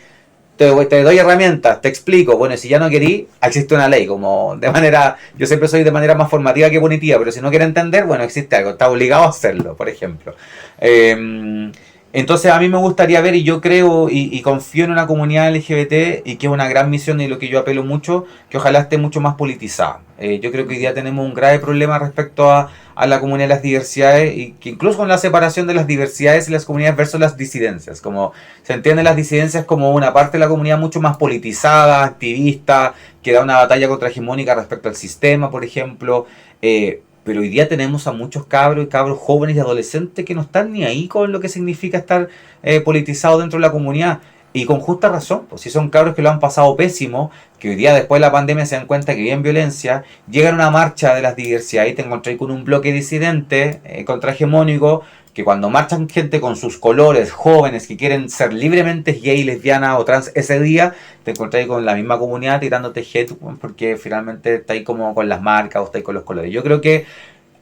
Te doy herramientas, te explico. Bueno, si ya no querí, existe una ley. Como de manera, yo siempre soy de manera más formativa que punitiva, pero si no quiere entender, bueno, existe algo. Está obligado a hacerlo, por ejemplo. Entonces a mí me gustaría ver, y yo creo y confío en una comunidad LGBT, y que es una gran misión y lo que yo apelo mucho, que ojalá esté mucho más politizada. Yo creo que hoy día tenemos un grave problema respecto a la comunidad de las diversidades, y que incluso con la separación de las diversidades y las comunidades versus las disidencias, como se entiende las disidencias como una parte de la comunidad mucho más politizada, activista, que da una batalla contrahegemónica respecto al sistema, por ejemplo. Pero hoy día tenemos a muchos cabros jóvenes y adolescentes que no están ni ahí con lo que significa estar politizado dentro de la comunidad. Y con justa razón, pues si son cabros que lo han pasado pésimo, que hoy día después de la pandemia se dan cuenta que viven violencia, llegan a una marcha de las diversidades y te encontrás con un bloque disidente, contrahegemónico, que cuando marchan gente con sus colores, jóvenes que quieren ser libremente gay, lesbiana o trans ese día, te encontrás con la misma comunidad tirándote hate, porque finalmente está ahí como con las marcas o está ahí con los colores. Yo creo que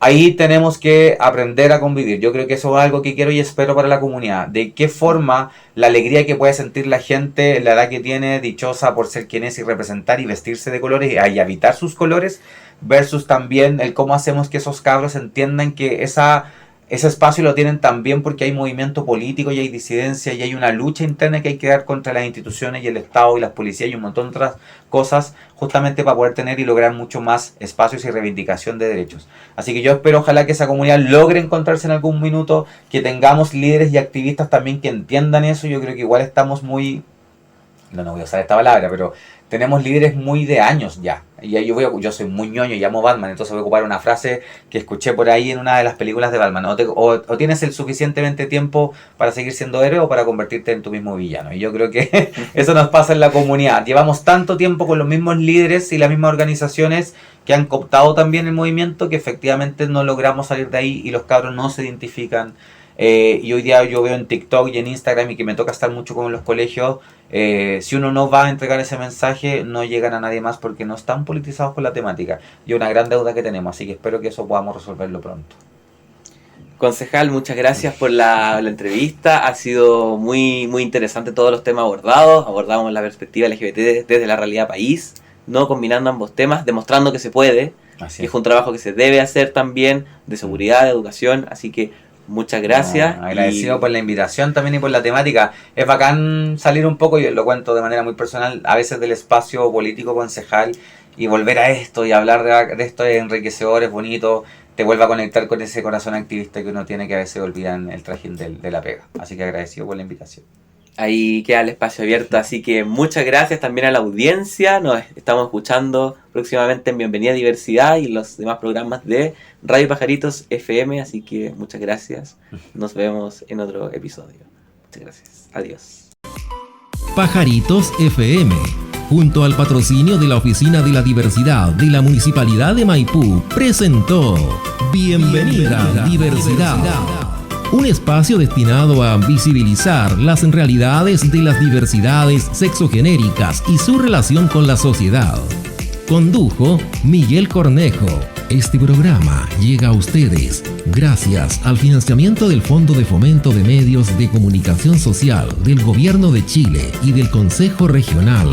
ahí tenemos que aprender a convivir. Yo creo que eso es algo que quiero y espero para la comunidad. De qué forma la alegría que puede sentir la gente, la edad que tiene, dichosa por ser quien es y representar y vestirse de colores y habitar sus colores, versus también el cómo hacemos que esos cabros entiendan que ese espacio lo tienen también porque hay movimiento político y hay disidencia y hay una lucha interna que hay que dar contra las instituciones y el Estado y las policías y un montón de otras cosas, justamente para poder tener y lograr mucho más espacios y reivindicación de derechos. Así que yo espero, ojalá que esa comunidad logre encontrarse en algún minuto, que tengamos líderes y activistas también que entiendan eso. Yo creo que igual estamos muy... No voy a usar esta palabra, pero tenemos líderes muy de años ya. Y yo soy muy ñoño y amo Batman, entonces voy a ocupar una frase que escuché por ahí en una de las películas de Batman. O tienes el suficientemente tiempo para seguir siendo héroe o para convertirte en tu mismo villano. Y yo creo que eso nos pasa en la comunidad. Llevamos tanto tiempo con los mismos líderes y las mismas organizaciones que han cooptado también el movimiento que efectivamente no logramos salir de ahí y los cabros no se identifican. Y hoy día yo veo en TikTok y en Instagram y que me toca estar mucho con los colegios, si uno no va a entregar ese mensaje no llegan a nadie más porque no están politizados con la temática y es una gran deuda que tenemos, así que espero que eso podamos resolverlo pronto. Concejal, muchas gracias por la entrevista, ha sido muy, muy interesante todos los temas abordados, abordamos la perspectiva LGBT desde la realidad país, no combinando ambos temas, demostrando que se puede, que es un trabajo que se debe hacer también de seguridad, de educación, así que muchas gracias. Agradecido por la invitación también y por la temática. Es bacán salir un poco, y lo cuento de manera muy personal, a veces del espacio político concejal y volver a esto y hablar de esto es enriquecedor, es bonito, te vuelve a conectar con ese corazón activista que uno tiene que a veces olvida en el trajín de la pega. Así que agradecido por la invitación. Ahí queda el espacio abierto, así que muchas gracias también a la audiencia. Nos estamos escuchando próximamente en Bienvenida a Diversidad y los demás programas de Radio Pajaritos FM, así que muchas gracias. Nos vemos en otro episodio. Muchas gracias. Adiós. Pajaritos FM, junto al patrocinio de la Oficina de la Diversidad de la Municipalidad de Maipú, presentó Bienvenida a Diversidad. Un espacio destinado a visibilizar las realidades de las diversidades sexogenéricas y su relación con la sociedad. Condujo Miguel Cornejo. Este programa llega a ustedes gracias al financiamiento del Fondo de Fomento de Medios de Comunicación Social del Gobierno de Chile y del Consejo Regional